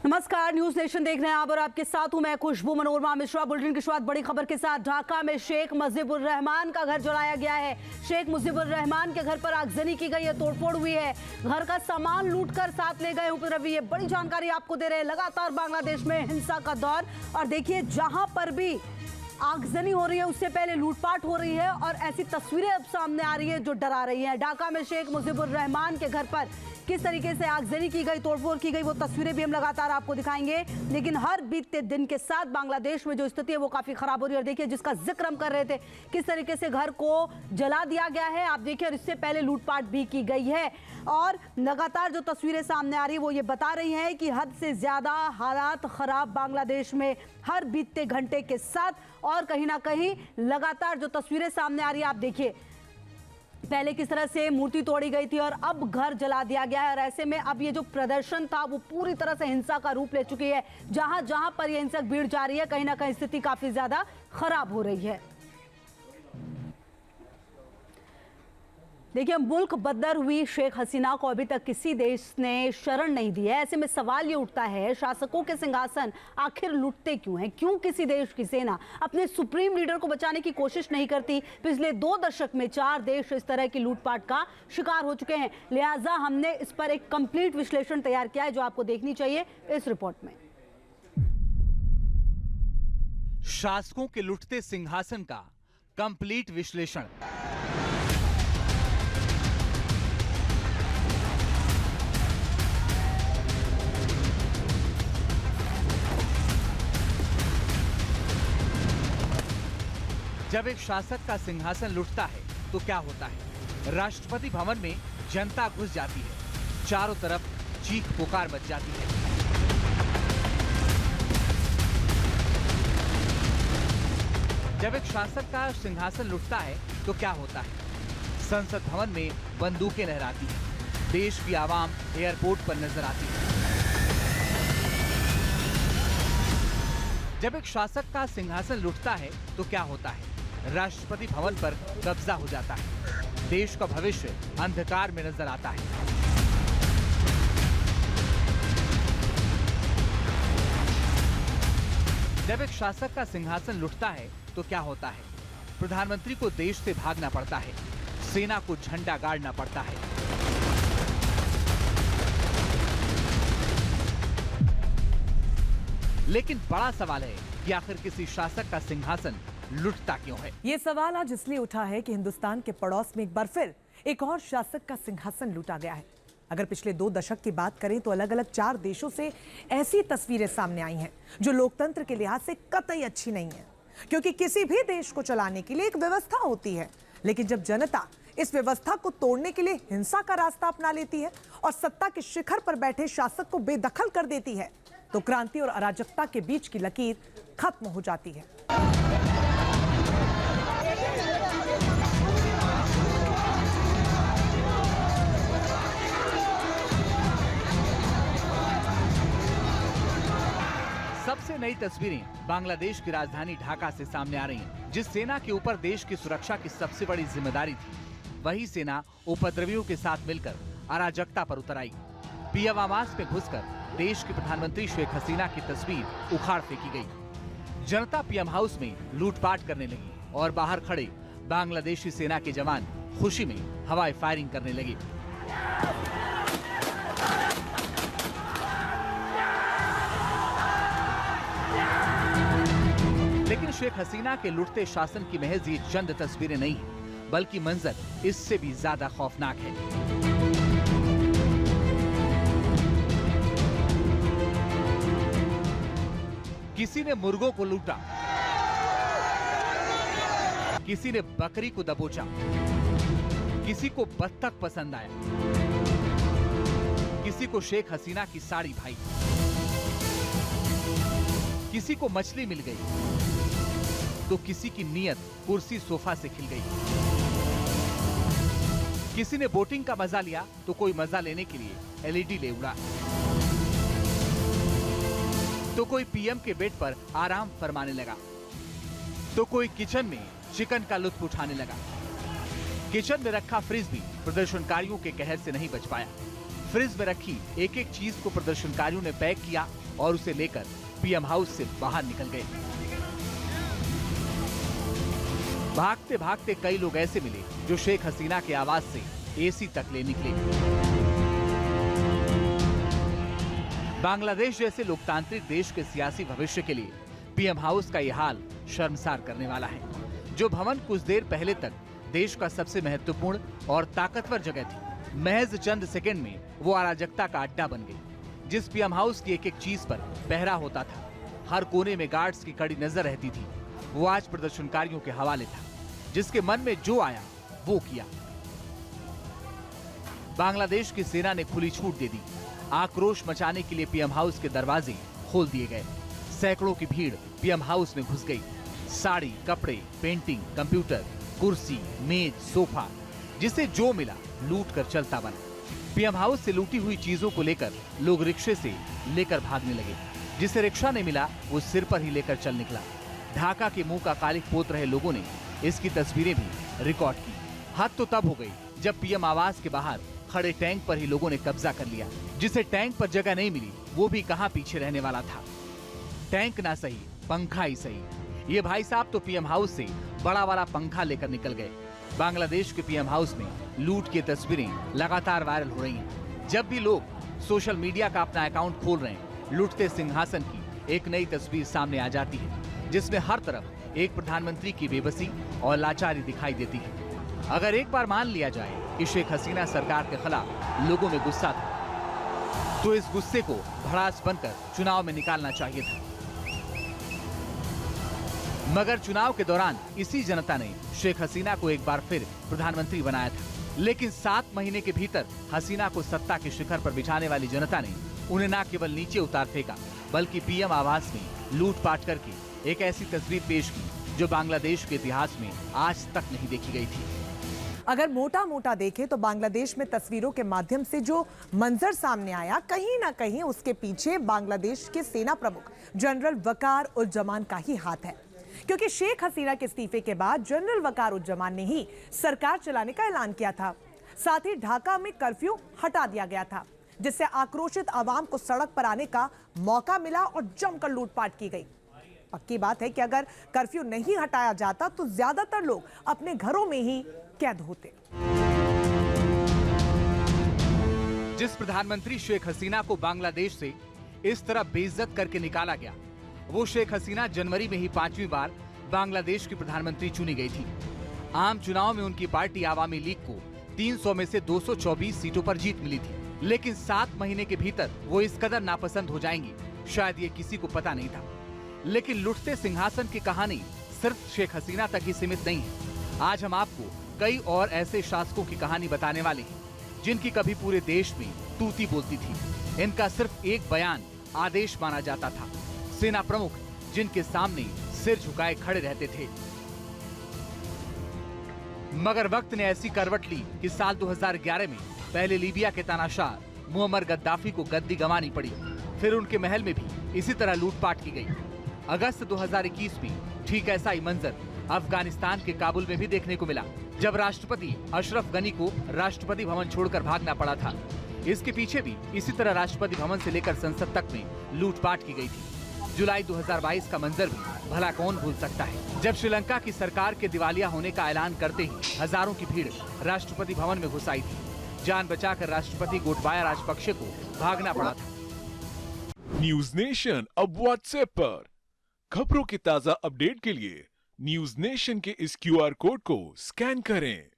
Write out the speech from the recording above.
नमस्कार, news nation देख रहे हैं आप और आपके साथ हूं मैं खुशबू मनोरमा मिश्रा। बुलेटिन की शुरुआत बड़ी खबर के साथ। ढाका में शेख मुजीबुर रहमान का घर जलाया गया है। शेख मुजीबुर रहमान के घर पर आगजनी की गई है, तोड़फोड़ हुई है, घर का सामान लूटकर साथ ले गए उपद्रवी। ये बड़ी जानकारी आपको दे रहे हैं। लगातार बांग्लादेश में हिंसा का दौर, और देखिए जहां पर भी आगजनी हो रही है उससे पहले लूटपाट हो रही है, और ऐसी तस्वीरें अब सामने आ रही है जो डरा रही हैं। ढाका में शेख मुजीबुर रहमान के घर पर किस तरीके से आगजनी की गई, तोड़फोड़ की गई, वो तस्वीरें भी हम लगातार आपको दिखाएंगे। लेकिन हर बीतते दिन के साथ बांग्लादेश में जो स्थिति है वो काफी खराब हो रही है। और देखिए जिसका जिक्र हम कर रहे थे, किस तरीके से घर को जला दिया गया है, आप देखिए, और इससे पहले लूटपाट भी की गई है। और लगातार जो तस्वीरें सामने आ रही है वो ये बता रही हैं कि हद से ज्यादा हालात खराब बांग्लादेश में हर बीतते घंटे के साथ। और कहीं ना कहीं लगातार जो तस्वीरें सामने आ रही है, आप देखिए पहले किस तरह से मूर्ति तोड़ी गई थी और अब घर जला दिया गया है। और ऐसे में अब ये जो प्रदर्शन था वो पूरी तरह से हिंसा का रूप ले चुकी है। जहां जहां पर ये हिंसक भीड़ जा रही है, कहीं ना कहीं स्थिति काफी ज्यादा खराब हो रही है। देखिए, मुल्क बदर हुई शेख हसीना को अभी तक किसी देश ने शरण नहीं दी है। ऐसे में सवाल ये उठता है, शासकों के सिंहासन आखिर लुटते क्यों हैं? क्यों किसी देश की सेना अपने सुप्रीम लीडर को बचाने की कोशिश नहीं करती? पिछले 2 दशक में 4 देश इस तरह की लूटपाट का शिकार हो चुके हैं। लिहाजा हमने इस पर एक कंप्लीट विश्लेषण तैयार किया है जो आपको देखनी चाहिए इस रिपोर्ट में। शासकों के लुटते सिंहासन का कंप्लीट विश्लेषण। जब एक शासक का सिंहासन लुटता है तो क्या होता है? राष्ट्रपति भवन में जनता घुस जाती है, चारों तरफ चीख पुकार मच जाती है। जब एक शासक का सिंहासन लुटता है तो क्या होता है? संसद भवन में बंदूकें लहराती हैं, देश की आवाम एयरपोर्ट पर नजर आती है। जब एक शासक का सिंहासन लुटता है तो क्या होता है? राष्ट्रपति भवन पर कब्जा हो जाता है, देश का भविष्य अंधकार में नजर आता है। जब एक शासक का सिंहासन लुटता है तो क्या होता है? प्रधानमंत्री को देश से भागना पड़ता है, सेना को झंडा गाड़ना पड़ता है। लेकिन बड़ा सवाल है कि आखिर किसी शासक का सिंहासन लुटता क्यों है? ये सवाल आज इसलिए उठा है कि हिंदुस्तान के पड़ोस में एक बार फिर एक और शासक का सिंहासन लूटा गया है। अगर पिछले 2 दशक की बात करें तो अलग अलग 4 देशों से ऐसी तस्वीरें सामने आई हैं जो लोकतंत्र के लिहाज से कतई अच्छी नहीं है। क्योंकि किसी भी देश को चलाने के लिए एक व्यवस्था होती है, लेकिन जब जनता इस व्यवस्था को तोड़ने के लिए हिंसा का रास्ता अपना लेती है और सत्ता के शिखर पर बैठे शासक को बेदखल कर देती है, तो क्रांति और अराजकता के बीच की लकीर खत्म हो जाती है। सबसे नई तस्वीरें बांग्लादेश की राजधानी ढाका से सामने आ रही हैं। जिस सेना के ऊपर देश की सुरक्षा की सबसे बड़ी जिम्मेदारी थी, वही सेना उपद्रवियों के साथ मिलकर अराजकता पर उतर आई। पीएम आवास में घुसकर देश की प्रधानमंत्री शेख हसीना की तस्वीर उखाड़ फेंकी गई। जनता पीएम हाउस में लूटपाट करने लगी और बाहर खड़े बांग्लादेशी सेना के जवान खुशी में हवाई फायरिंग करने लगे। लेकिन शेख हसीना के लुटते शासन की महज ये चंद तस्वीरें नहीं है, बल्कि मंजर इससे भी ज्यादा खौफनाक है। किसी ने मुर्गों को लूटा, किसी ने बकरी को दबोचा, किसी को बत्तख पसंद आया, किसी को शेख हसीना की साड़ी भाई, किसी को मछली मिल गई तो किसी की नीयत कुर्सी सोफा से खिल गई। किसी ने बोटिंग का मजा लिया तो कोई मजा लेने के लिए एलईडी ले उड़ा, तो कोई पीएम के बेड पर आराम फरमाने लगा, तो कोई किचन में चिकन का लुत्फ उठाने लगा। किचन में रखा फ्रिज भी प्रदर्शनकारियों के कहर से नहीं बच पाया। फ्रिज में रखी एक एक चीज को प्रदर्शनकारियों ने पैक किया और उसे लेकर पीएम हाउस से बाहर निकल गए। भागते भागते कई लोग ऐसे मिले जो शेख हसीना के आवास से एसी तक ले निकले। बांग्लादेश जैसे लोकतांत्रिक देश के सियासी भविष्य के लिए पीएम हाउस का यह हाल शर्मसार करने वाला है। जो भवन कुछ देर पहले तक देश का सबसे महत्वपूर्ण और ताकतवर जगह थी, महज चंद सेकंड में वो अराजकता का अड्डा बन गई। जिस पीएम हाउस की एक एक चीज पर पहरा होता था, हर कोने में गार्ड्स की कड़ी नजर रहती थी, वो आज प्रदर्शनकारियों के हवाले था। जिसके मन में जो आया वो किया। बांग्लादेश की सेना ने खुली छूट दे दी। आक्रोश मचाने के लिए पीएम हाउस के दरवाजे खोल दिए गए। सैकड़ों की भीड़ पीएम हाउस में घुस गई। साड़ी, कपड़े, पेंटिंग, कंप्यूटर, कुर्सी, मेज, सोफा, जिसे जो मिला लूट कर चलता बना। पीएम हाउस से लूटी हुई चीजों को लेकर लोग रिक्शे से लेकर भागने लगे। जिसे रिक्शा नहीं मिला वो सिर पर ही लेकर चल निकला। ढाका के मुंह का कालिख पोत रहे लोगों ने इसकी तस्वीरें भी रिकॉर्ड की। हद तो तब हो गई जब पीएम आवास के बाहर खड़े टैंक पर ही लोगों ने कब्जा कर लिया। जिसे टैंक पर जगह नहीं मिली वो भी कहां पीछे रहने वाला था। टैंक ना सही, पंखा ही सही। ये भाई साहब तो पीएम हाउस से बड़ा वाला पंखा लेकर निकल गए। बांग्लादेश के पीएम हाउस में लूट की तस्वीरें लगातार वायरल हो रही हैं। जब भी लोग सोशल मीडिया का अपना अकाउंट खोल रहे हैं, लुटते सिंहासन की एक नई तस्वीर सामने आ जाती है, जिसमें हर तरफ एक प्रधानमंत्री की बेबसी और लाचारी दिखाई देती है। अगर एक बार मान लिया जाए कि शेख हसीना सरकार के खिलाफ लोगों में गुस्सा था, तो इस गुस्से को भड़ास बनकर चुनाव में निकालना चाहिए था। मगर चुनाव के दौरान इसी जनता ने शेख हसीना को एक बार फिर प्रधानमंत्री बनाया था। लेकिन 7 महीने के भीतर हसीना को सत्ता के शिखर पर बिठाने वाली जनता ने उन्हें न केवल नीचे उतार फेंका, बल्कि पीएम आवास में लूटपाट करके एक ऐसी तस्वीर पेश की जो बांग्लादेश के इतिहास में आज तक नहीं देखी गई थी। अगर मोटा मोटा देखें तो बांग्लादेश में तस्वीरों के माध्यम से जो मंजर सामने आया, कहीं ना कहीं उसके पीछे बांग्लादेश के सेना प्रमुख जनरल वकार उल जमान का ही हाथ है। क्योंकि शेख हसीना के इस्तीफे के बाद जनरल वकार उल जमान ने ही सरकार चलाने का ऐलान किया था। साथ ही ढाका में कर्फ्यू हटा दिया गया था, जिससे आक्रोशित आवाम को सड़क पर आने का मौका मिला और जमकर लूटपाट की गई। पक्की बात है कि अगर कर्फ्यू नहीं हटाया जाता तो ज्यादातर लोग अपने घरों में ही कैद होते। जिस प्रधानमंत्री शेख हसीना को बांग्लादेश से इस तरह बेइज्जत करके निकाला गया, वो शेख हसीना जनवरी में ही 5वीं बार बांग्लादेश की प्रधानमंत्री चुनी गई थी। आम चुनाव में उनकी पार्टी आवामी लीग को 300 में से 224 सीटों पर जीत मिली थी। लेकिन 7 महीने के भीतर वो इस कदर नापसंद हो जाएंगी, शायद ये किसी को पता नहीं था। लेकिन लुटते सिंहासन की कहानी सिर्फ शेख हसीना तक ही सीमित नहीं है। आज हम आपको कई और ऐसे शासकों की कहानी बताने वाले हैं, जिनकी कभी पूरे देश में तूती बोलती थी। इनका सिर्फ एक बयान आदेश माना जाता था। सेना प्रमुख जिनके सामने सिर झुकाए खड़े रहते थे। मगर वक्त ने ऐसी करवट ली कि साल 2011 में पहले लीबिया के तानाशाह मुअम्मर गद्दाफी को गद्दी गंवानी पड़ी। फिर उनके महल में भी इसी तरह लूटपाट की गई। अगस्त 2021 में ठीक ऐसा ही मंजर अफगानिस्तान के काबुल में भी देखने को मिला, जब राष्ट्रपति अशरफ गनी को राष्ट्रपति भवन छोड़कर भागना पड़ा था। इसके पीछे भी इसी तरह राष्ट्रपति भवन से लेकर संसद तक में लूटपाट की गई थी। जुलाई 2022 का मंजर भी भला कौन भूल सकता है, जब श्रीलंका की सरकार के दिवालिया होने का ऐलान करते ही हजारों की भीड़ राष्ट्रपति भवन में घुस आई थी। जान बचाकर राष्ट्रपति गोटबाया राजपक्षे को भागना पड़ा था। न्यूज नेशन अब व्हाट्सएप पर खबरों की ताजा अपडेट के लिए न्यूज नेशन के इस QR कोड को स्कैन करें।